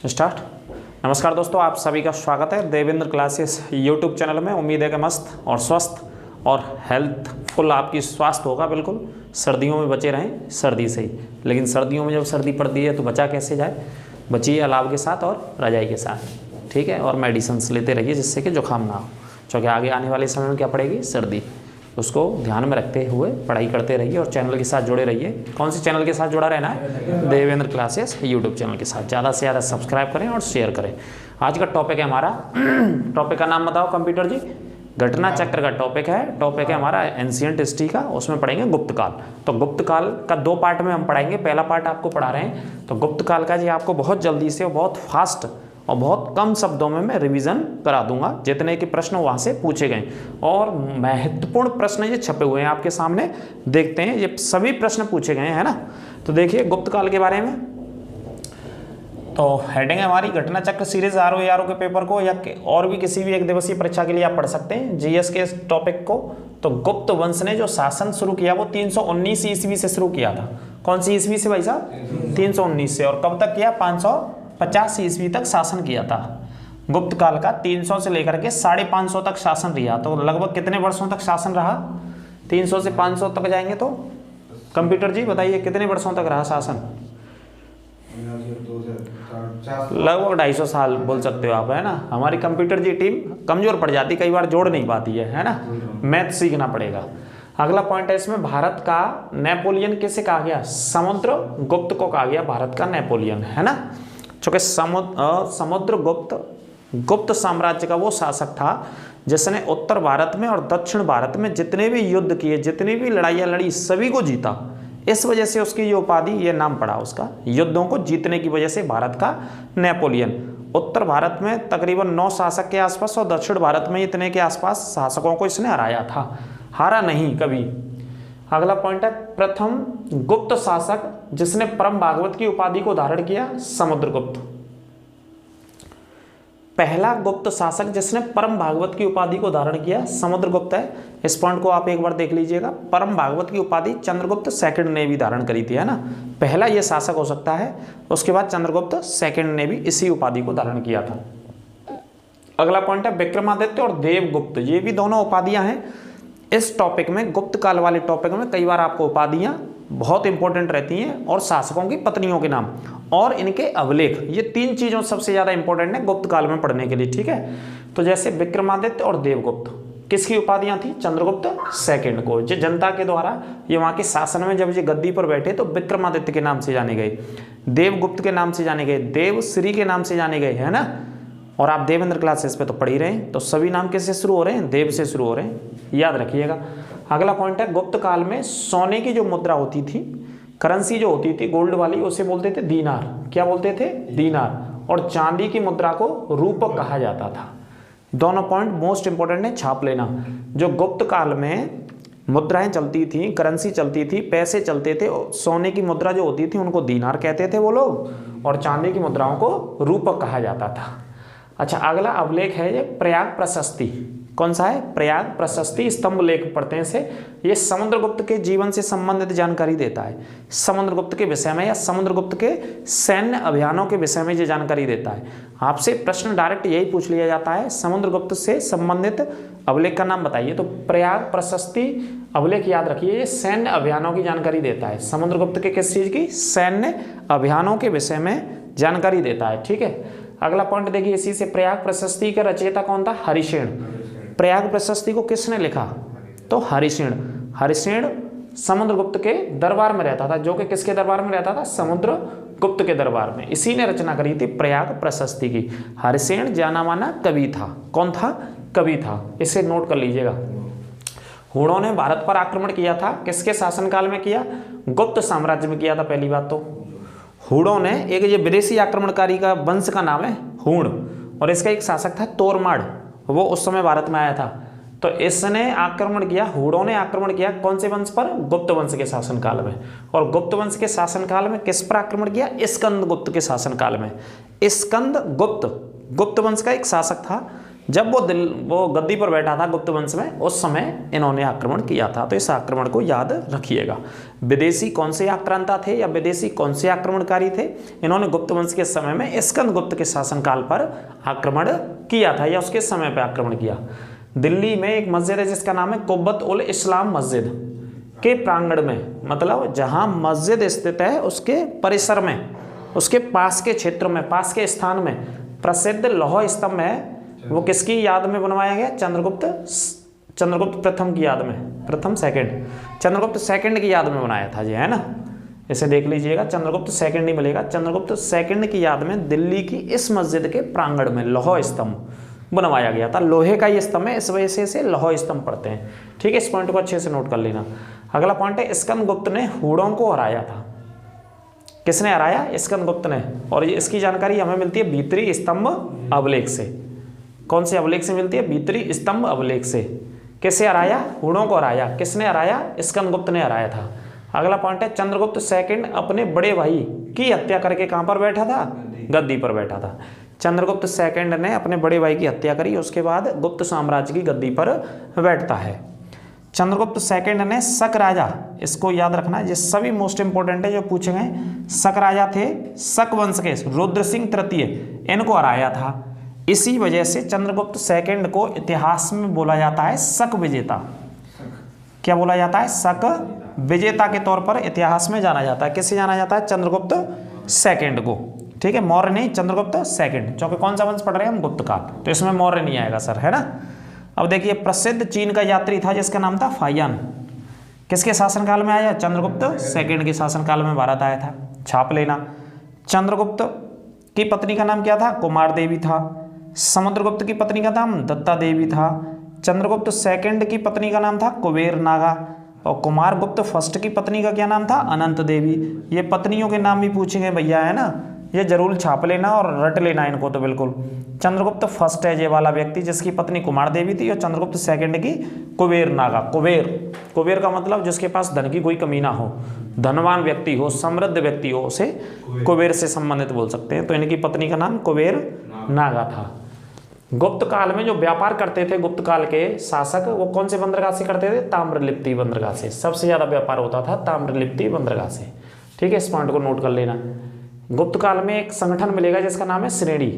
Start. नमस्कार दोस्तों, आप सभी का स्वागत है देवेंद्र क्लासेस यूट्यूब चैनल में। उम्मीद है कि मस्त और स्वस्थ और हेल्थफुल आपकी स्वास्थ्य होगा। बिल्कुल सर्दियों में बचे रहें सर्दी से ही, लेकिन सर्दियों में जब सर्दी पड़ती है तो बचा कैसे जाए? बचिए अलाव के साथ और रजाई के साथ, ठीक है। और मेडिसिन्स लेते रहिए जिससे कि जुकाम ना हो, क्योंकि आगे आने वाले समय में क्या पड़ेगी? सर्दी। उसको ध्यान में रखते हुए पढ़ाई करते रहिए और चैनल के साथ जुड़े रहिए। कौन से चैनल के साथ जुड़ा रहना है? देवेंद्र क्लासेस यूट्यूब चैनल के साथ ज़्यादा से ज़्यादा सब्सक्राइब करें और शेयर करें। आज का टॉपिक है हमारा टॉपिक का नाम बताओ कंप्यूटर जी। घटना चक्र का टॉपिक है हमारा एंशिएंट हिस्ट्री का। उसमें पढ़ेंगे गुप्त काल। तो गुप्त काल का दो पार्ट में हम पढ़ाएंगे। पहला पार्ट आपको पढ़ा रहे हैं तो गुप्त काल का जी आपको बहुत जल्दी से और बहुत फास्ट और बहुत कम शब्दों में मैं रिवीजन करा दूंगा। जितने के प्रश्न वहाँ से पूछे गए और महत्वपूर्ण प्रश्न ये छपे हुए हैं आपके सामने, देखते हैं। ये सभी प्रश्न पूछे गए हैं ना। तो देखिए गुप्त काल के बारे में तो हेडिंग है हमारी घटना चक्र सीरीज आर के पेपर को या और भी किसी भी एक दिवसीय परीक्षा के लिए आप पढ़ सकते हैं जीएस के इस टॉपिक को। तो गुप्त वंश ने जो शासन शुरू किया वो 319 ईस्वी से शुरू किया था। कौन सी ईस्वी से भाई साहब? 319 से। और कब तक किया? 550 ईस्वी तक शासन किया था। गुप्त काल का 300 से लेकर के 550 तक शासन रहा। तो लगभग कितने वर्षों तक शासन रहा? 300 से 500 तक जाएंगे तो कंप्यूटर जी बताइए कितने वर्षों तक रहा शासन? लगभग 250 साल बोल सकते हो आप, है ना। हमारी कंप्यूटर जी टीम कमजोर पड़ जाती, कई बार जोड़ नहीं पाती है ना। मैथ सीखना पड़ेगा। अगला पॉइंट है इसमें, भारत का नेपोलियन किसे कहा गया? समुद्रगुप्त को कहा गया भारत का नेपोलियन, है ना। चूंकि गुप्त साम्राज्य का वो शासक था जिसने उत्तर भारत में और दक्षिण भारत में जितने भी युद्ध किए, जितनी भी लड़ाइयाँ लड़ी, सभी को जीता। इस वजह से उसकी ये उपाधि, ये नाम पड़ा उसका, युद्धों को जीतने की वजह से भारत का नेपोलियन। उत्तर भारत में तकरीबन 9 शासक के आसपास और दक्षिण भारत में इतने के आसपास शासकों को इसने हराया था, हारा नहीं कभी। अगला पॉइंट है, प्रथम गुप्त शासक जिसने परम भागवत की उपाधि को धारण किया, समुद्रगुप्त। पहला गुप्त शासक जिसने परम भागवत की उपाधि को धारण किया समुद्रगुप्त है। इस पॉइंट को आप एक बार देख लीजिएगा। परम भागवत की उपाधि चंद्रगुप्त सेकंड ने भी धारण करी थी, है ना। पहला ये शासक हो सकता है, उसके बाद चंद्रगुप्त सेकंड ने भी इसी उपाधि को धारण किया था। अगला पॉइंट है विक्रमादित्य और देवगुप्त। ये भी दोनों उपाधियां हैं। इस टॉपिक में, गुप्त काल वाले टॉपिक में, कई बार आपको उपाधियां बहुत इंपॉर्टेंट रहती हैं और शासकों की पत्नियों के नाम और इनके अभिलेख, ये 3 चीजों सबसे ज्यादा इंपॉर्टेंट है गुप्त काल में पढ़ने के लिए, ठीक है। तो जैसे विक्रमादित्य और देवगुप्त किसकी उपाधियां थी? चंद्रगुप्त सेकंड को। जो जनता के द्वारा ये वहां के शासन में जब ये गद्दी पर बैठे तो विक्रमादित्य के नाम से जाने गए, देवगुप्त के नाम से जाने गए, देवश्री के नाम से जाने गए, है ना। और आप देवेंद्र क्लासेस पे तो पढ़ ही रहे हैं, तो सभी नाम किससे शुरू हो रहे हैं? देव से शुरू हो रहे हैं, याद रखिएगा। अगला पॉइंट है, गुप्त काल में सोने की जो मुद्रा होती थी, करेंसी जो होती थी गोल्ड वाली, उसे बोलते थे दीनार। क्या बोलते थे? दीनार। और चांदी की मुद्रा को रूपक कहा जाता था। दोनों पॉइंट मोस्ट इंपोर्टेंट है, छाप लेना। जो गुप्त काल में मुद्राएं चलती थी, करेंसी चलती थी, पैसे चलते थे, सोने की मुद्रा जो होती थी उनको दीनार कहते थे वो लोग, और चांदी की मुद्राओं को रूपक कहा जाता था। अच्छा, अगला अभिलेख है ये प्रयाग प्रशस्ति। कौन सा है? प्रयाग प्रशस्ति स्तंभ लेख पढ़ते हैं इसे। ये समुद्रगुप्त के जीवन से संबंधित जानकारी देता है, समुद्रगुप्त के विषय में या समुद्रगुप्त के सैन्य अभियानों के विषय में ये जानकारी देता है। आपसे प्रश्न डायरेक्ट यही पूछ लिया जाता है, समुद्रगुप्त से संबंधित अभिलेख का नाम बताइए। तो प्रयाग प्रशस्ति अभिलेख याद रखिए, ये सैन्य अभियानों की जानकारी देता है। समुद्रगुप्त के किस चीज की? सैन्य अभियानों के विषय में जानकारी देता है, ठीक है। अगला पॉइंट देखिए इसी से, प्रयाग प्रशस्ति का रचयिता कौन था? हरिसेन। प्रयाग प्रशस्ति को किसने लिखा? तो हरिसेन। हरिसेन समुद्रगुप्त के दरबार में रहता था, जो कि किसके दरबार में रहता था? समुद्रगुप्त के दरबार में। इसी ने रचना करी थी प्रयाग प्रशस्ति की। हरिसेन जाना माना कवि था। कौन था? कवि था। इसे नोट कर लीजिएगा। हूणों ने भारत पर आक्रमण किया था, किसके शासनकाल में किया? गुप्त साम्राज्य में किया था। पहली बात तो हूणों ने, एक ये विदेशी आक्रमणकारी का वंश का नाम है हूण, और इसका एक शासक था तोरमाड़, वो उस समय भारत में आया था। तो इसने आक्रमण किया, हूणों ने आक्रमण किया कौन से वंश पर? गुप्त वंश के शासनकाल में। और गुप्त वंश के शासनकाल में किस पर आक्रमण किया? स्कंद गुप्त के शासनकाल में। स्कंद गुप्त, गुप्त वंश का एक शासक था। जब वो गद्दी पर बैठा था गुप्त वंश में, उस समय इन्होंने आक्रमण किया था। तो इस आक्रमण को याद रखिएगा। विदेशी कौन से आक्रांता थे या विदेशी कौन से आक्रमणकारी थे? इन्होंने गुप्त वंश के समय में स्कंदगुप्त के शासनकाल पर आक्रमण किया था या उसके समय पर आक्रमण किया। दिल्ली में एक मस्जिद है जिसका नाम है कुब्बत उल इस्लाम मस्जिद के प्रांगण में, मतलब जहां मस्जिद स्थित है उसके परिसर में, उसके पास के क्षेत्र में, पास के स्थान में प्रसिद्ध लौह स्तंभ है। वो किसकी याद में बनवाया गया? चंद्रगुप्त प्रथम की याद में, प्रथम सेकंड, चंद्रगुप्त सेकंड की याद में बनाया था जी, है ना। इसे देख लीजिएगा, चंद्रगुप्त सेकंड ही मिलेगा। चंद्रगुप्त सेकंड की याद में दिल्ली की इस मस्जिद के प्रांगण में लौह स्तंभ बनवाया गया था। लोहे का ये स्तंभ है, इस वजह से इसे लौह स्तंभ पढ़ते हैं। ठीक है, इस पॉइंट को अच्छे से नोट कर लेना। अगला पॉइंट है, स्कंदगुप्त ने हूणों को हराया था। किसने हराया? स्कंदगुप्त ने। और इसकी जानकारी हमें मिलती है भीतरी स्तंभ अभिलेख से। कौन से अभिलेख से मिलती है? भीतरी स्तंभ अभिलेख से। किसे हराया? हूणों को हराया। किसने हराया? स्कंदगुप्त ने हराया था। अगला पॉइंट है, चंद्रगुप्त सेकंड अपने बड़े भाई की हत्या करके कहां पर बैठा था? गद्दी पर बैठा था। चंद्रगुप्त सेकंड ने अपने बड़े भाई की हत्या करी, उसके बाद गुप्त साम्राज्य की गद्दी पर बैठता है। चंद्रगुप्त सेकंड ने शक राजा, इसको याद रखना, ये सभी मोस्ट इंपोर्टेंट है जो पूछे गए। शक राजा थे, शक वंश के रुद्र सिंह तृतीय, इनको हराया था। इसी वजह से चंद्रगुप्त सेकंड को इतिहास में बोला जाता है शक विजेता। क्या बोला जाता है? शक विजेता के तौर पर इतिहास में जाना जाता है। किसे जाना जाता है? चंद्रगुप्त सेकंड को। ठीक है, मौर्य नहीं, चंद्रगुप्त सेकंड, क्योंकि कौन सा वंश पढ़ रहे हैं हम? गुप्त काल, तो इसमें मौर्य नहीं आएगा सर, है ना। अब देखिए, प्रसिद्ध चीन का यात्री था जिसका नाम था फायान। किसके शासनकाल में आया? चंद्रगुप्त सेकंड के शासनकाल में भारत आया था। छाप लेना। चंद्रगुप्त की पत्नी का नाम क्या था? कुमार देवी था। समुद्रगुप्त की पत्नी का नाम दत्ता देवी था। चंद्रगुप्त सेकंड की पत्नी का नाम था कुबेर नागा। और कुमार गुप्त फर्स्ट की पत्नी का क्या नाम था? अनंत देवी। ये पत्नियों के नाम भी पूछेंगे भैया, है ना, ये जरूर छाप लेना और रट लेना इनको तो बिल्कुल। चंद्रगुप्त फर्स्ट है ये वाला व्यक्ति जिसकी पत्नी कुमार देवी थी, और चंद्रगुप्त सेकंड की कुबेर नागा। कुबेर का मतलब जिसके पास धन की कोई कमी ना हो, धनवान व्यक्ति हो, समृद्ध व्यक्ति हो, उसे कुबेर से संबंधित बोल सकते हैं। तो इनकी पत्नी का नाम कुबेर नागा था। गुप्त काल में जो व्यापार करते थे गुप्त काल के शासक, वो कौन से बंदरगाह से करते थे? ताम्रलिप्ति बंदरगाह से। सबसे ज्यादा व्यापार होता था ताम्रलिप्ति बंदरगाह से। ठीक है, इस पॉइंट को नोट कर लेना। गुप्त काल में एक संगठन मिलेगा जिसका नाम है श्रेणी।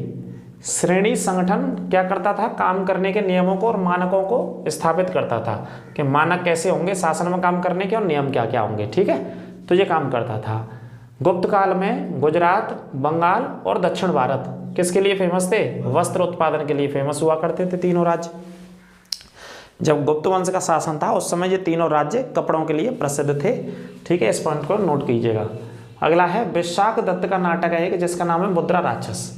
श्रेणी संगठन क्या करता था? काम करने के नियमों को और मानकों को स्थापित करता था कि मानक कैसे होंगे शासन में काम करने के और नियम क्या क्या होंगे। ठीक है, तो ये काम करता था। गुप्त काल में गुजरात, बंगाल और दक्षिण भारत किसके लिए फेमस थे? वस्त्र उत्पादन के लिए फेमस हुआ करते थे तीनों राज्य। जब गुप्त वंश का शासन था उस समय ये तीनों राज्य कपड़ों के लिए प्रसिद्ध थे। ठीक है, इस पॉइंट को नोट कीजिएगा। अगला है, विशाख दत्त का नाटक है एक जिसका नाम है मुद्रा राक्षस।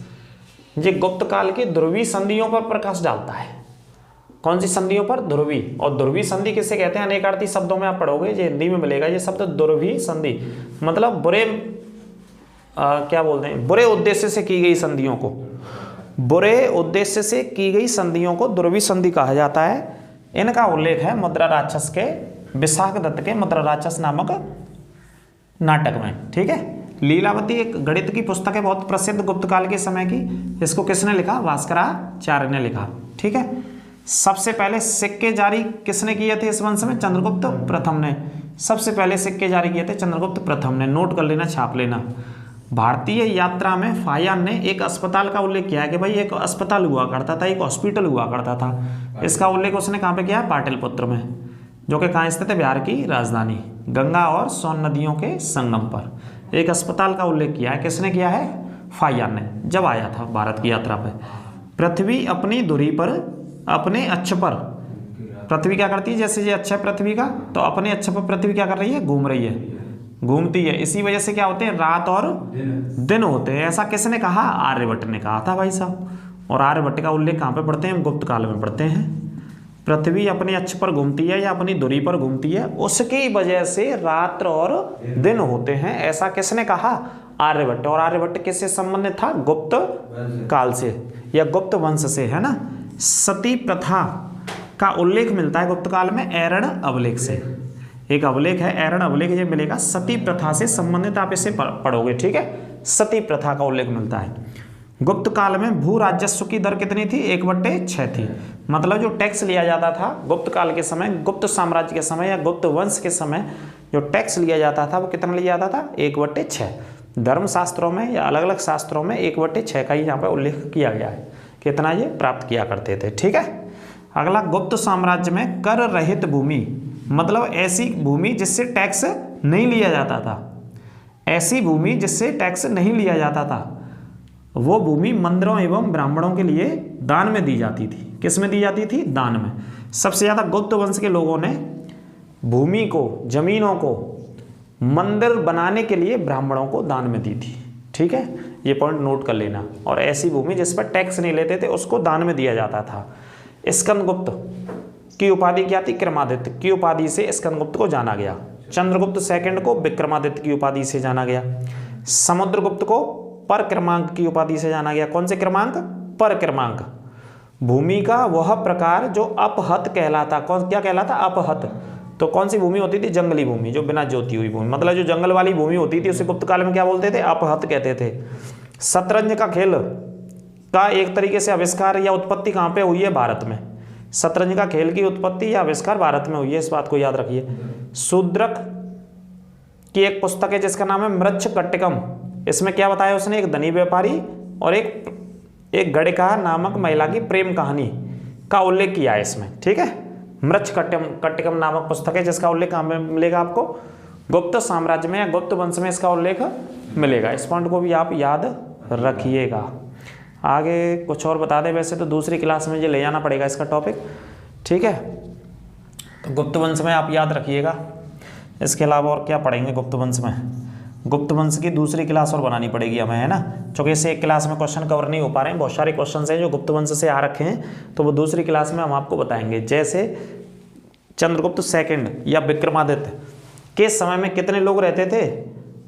ये गुप्त काल की ध्रुवी संधियों पर प्रकाश डालता है। कौन सी संधियों पर? ध्रुवी। और ध्रुवी संधि किसे कहते हैं? अनेकार्थी शब्दों में आप पढ़ोगे, ये हिंदी में मिलेगा ये शब्द ध्रुवी संधि, मतलब बुरे क्या बोलते हैं, बुरे उद्देश्य से की गई संधियों को, बुरे उद्देश्य से की गई संधियों को ध्रुवी संधि कहा जाता है। इनका उल्लेख है मुद्रा राक्षस के, विशाख दत्त के मुद्रा राक्षस नामक नाटक में। ठीक है, लीलावती एक गणित की पुस्तक है बहुत प्रसिद्ध गुप्त काल के समय की। इसको किसने लिखा? भास्कराचार्य ने लिखा। ठीक है, सबसे पहले सिक्के जारी किसने किए थे इस वंश में? चंद्रगुप्त प्रथम ने। सबसे पहले सिक्के जारी किए थे चंद्रगुप्त प्रथम ने। नोट कर लेना, छाप लेना। भारतीय यात्रा में फायान ने एक अस्पताल का उल्लेख किया है कि भाई एक अस्पताल हुआ करता था, एक हॉस्पिटल हुआ करता था। इसका उल्लेख उसने कहाँ पे किया है? पाटलिपुत्र में, जो कि कहाँ स्थित है? बिहार की राजधानी, गंगा और सोन नदियों के संगम पर एक अस्पताल का उल्लेख किया है। किसने किया है? फायान ने, जब आया था भारत की यात्रा पर। पृथ्वी अपनी धुरी पर, अपने अक्ष पर, पृथ्वी क्या करती है? जैसे ये अक्ष है पृथ्वी का, तो अपने अक्ष पर पृथ्वी क्या कर रही है? घूम रही है, घूमती है। इसी वजह से क्या होते हैं? रात और दिन होते हैं। ऐसा किसने कहा? आर्यभट्ट ने कहा था भाई साहब। और आर्यभट्ट का उल्लेख कहाँ पे पढ़ते हैं? हम गुप्त काल में पढ़ते हैं। पृथ्वी अपने अक्ष पर घूमती है या अपनी धुरी पर घूमती है, उसकी वजह से रात्र और दिन होते हैं। ऐसा किसने कहा? आर्यभट्ट। और आर्यभट्ट किससे संबंधित था? गुप्त काल से या गुप्त वंश से, है ना। सती प्रथा का उल्लेख मिलता है गुप्त काल में ऐरण अभिलेख से। एक अभिलेख है ऐरण अभिलेख, ये मिलेगा सती प्रथा से संबंधित, आप इसे पढ़ोगे। ठीक है, सती प्रथा का उल्लेख मिलता है। गुप्त काल में भू राजस्व की दर कितनी थी? 1/6 थी। मतलब जो टैक्स लिया जाता था गुप्त काल के समय, गुप्त साम्राज्य के समय या गुप्त वंश के समय जो टैक्स लिया जाता था वो कितना लिया जाता था? 1/6। धर्मशास्त्रों में या अलग अलग शास्त्रों में 1/6 का ही यहाँ पर उल्लेख किया गया है, कितना ये प्राप्त किया करते थे। ठीक है, अगला, गुप्त साम्राज्य में कर रहित भूमि, मतलब ऐसी भूमि जिससे टैक्स नहीं लिया जाता था, ऐसी भूमि जिससे टैक्स नहीं लिया जाता था, वो भूमि मंदिरों एवं ब्राह्मणों के लिए दान में दी जाती थी। किस में दी जाती थी? दान में। सबसे ज़्यादा गुप्त वंश के लोगों ने भूमि को, जमीनों को मंदिर बनाने के लिए ब्राह्मणों को दान में दी थी। ठीक है, ये पॉइंट नोट कर लेना। और ऐसी भूमि जिस पर टैक्स नहीं लेते थे उसको दान में दिया जाता था। स्कंदगुप्त की उपाधि क्या थी? क्रमादित्य की उपाधि से स्कंदगुप्त को जाना गया। चंद्रगुप्त सेकंड को विक्रमादित्य की उपाधि से जाना गया। समुद्रगुप्त को पर क्रमांक की उपाधि से जाना गया। कौन से क्रमांक? पर क्रमांक। भूमि का वह प्रकार जो अपहत कहलाता, कौन क्या कहलाता? अपहत। तो कौन सी भूमि होती थी? जंगली भूमि, जो बिना जोती हुई भूमि, मतलब जो जंगल वाली भूमि होती थी उसे गुप्त काल में क्या बोलते थे? अपहत कहते थे। शतरंज का खेल का एक तरीके से आविष्कार या उत्पत्ति कहाँ पे हुई है? भारत में। शतरंज का खेल की उत्पत्ति या आविष्कार भारत में हुई है, इस बात को याद रखिए। शूद्रक की एक पुस्तक है जिसका नाम है मृच्छकटिकम। इसमें क्या बताया उसने? एक धनी व्यापारी और एक गणिका नामक महिला की प्रेम कहानी का उल्लेख किया है इसमें। ठीक है, मृच्छकटिकम नामक पुस्तक है जिसका उल्लेख कहाँ में मिलेगा आपको? गुप्त साम्राज्य में या गुप्त वंश में इसका उल्लेख मिलेगा। इस पॉइंट को भी आप याद रखिएगा। आगे कुछ और बता दें, वैसे तो दूसरी क्लास में ये ले जाना पड़ेगा इसका टॉपिक। ठीक है, तो गुप्त वंश में आप याद रखिएगा। इसके अलावा और क्या पढ़ेंगे गुप्त वंश में? गुप्त वंश की दूसरी क्लास और बनानी पड़ेगी हमें, है ना, क्योंकि इससे एक क्लास में क्वेश्चन कवर नहीं हो पा रहे हैं। बहुत सारे क्वेश्चन हैं जो गुप्त वंश से आ रखे हैं, तो वो दूसरी क्लास में हम आपको बताएंगे। जैसे चंद्रगुप्त सेकंड या विक्रमादित्य के समय में कितने लोग रहते थे?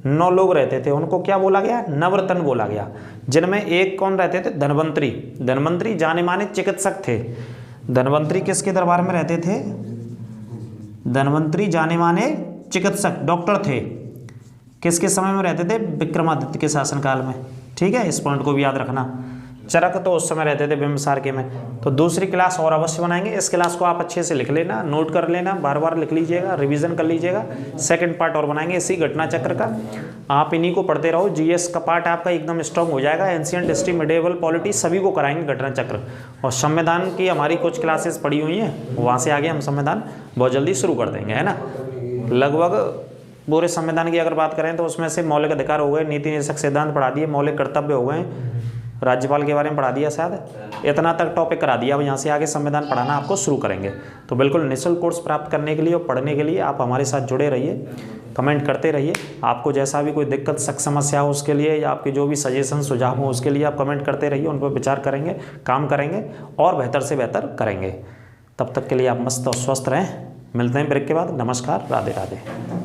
9 लोग रहते थे। उनको क्या बोला गया? नवरत्न बोला गया। जिनमें एक कौन रहते थे? धनवंतरी। धनवंतरी जाने माने चिकित्सक थे। धनवंतरी किसके दरबार में रहते थे? धनवंतरी जाने माने चिकित्सक, डॉक्टर थे। किसके समय में रहते थे? विक्रमादित्य के शासनकाल में। ठीक है, इस पॉइंट को भी याद रखना। चरक तो उस समय रहते थे बिंबिसार के में। तो दूसरी क्लास और अवश्य बनाएंगे। इस क्लास को आप अच्छे से लिख लेना, नोट कर लेना, बार बार लिख लीजिएगा, रिवीजन कर लीजिएगा। सेकंड पार्ट और बनाएंगे इसी घटना चक्र का। आप इन्हीं को पढ़ते रहो, जीएस का पार्ट आपका एकदम स्ट्रांग हो जाएगा। एंशिएंट हिस्ट्री, मिडिएवल पॉलिटी सभी को कराएंगे घटना चक्र। और संविधान की हमारी कुछ क्लासेस पड़ी हुई हैं, वहाँ से आगे हम संविधान बहुत जल्दी शुरू कर देंगे, है ना। लगभग पूरे संविधान की अगर बात करें तो उसमें से मौलिक अधिकार हो गए, नीति निदेशक सिद्धांत पढ़ा दिए, मौलिक कर्तव्य हो गए, राज्यपाल के बारे में पढ़ा दिया, शायद इतना तक टॉपिक करा दिया। अब यहाँ से आगे संविधान पढ़ाना आपको शुरू करेंगे। तो बिल्कुल निःशुल्क कोर्स प्राप्त करने के लिए और पढ़ने के लिए आप हमारे साथ जुड़े रहिए, कमेंट करते रहिए। आपको जैसा भी कोई दिक्कत समस्या हो उसके लिए, या आपके जो भी सजेशन सुझाव हो उसके लिए आप कमेंट करते रहिए, उन पर विचार करेंगे, काम करेंगे और बेहतर से बेहतर करेंगे। तब तक के लिए आप मस्त और स्वस्थ रहें। मिलते हैं ब्रेक के बाद। नमस्कार, राधे राधे।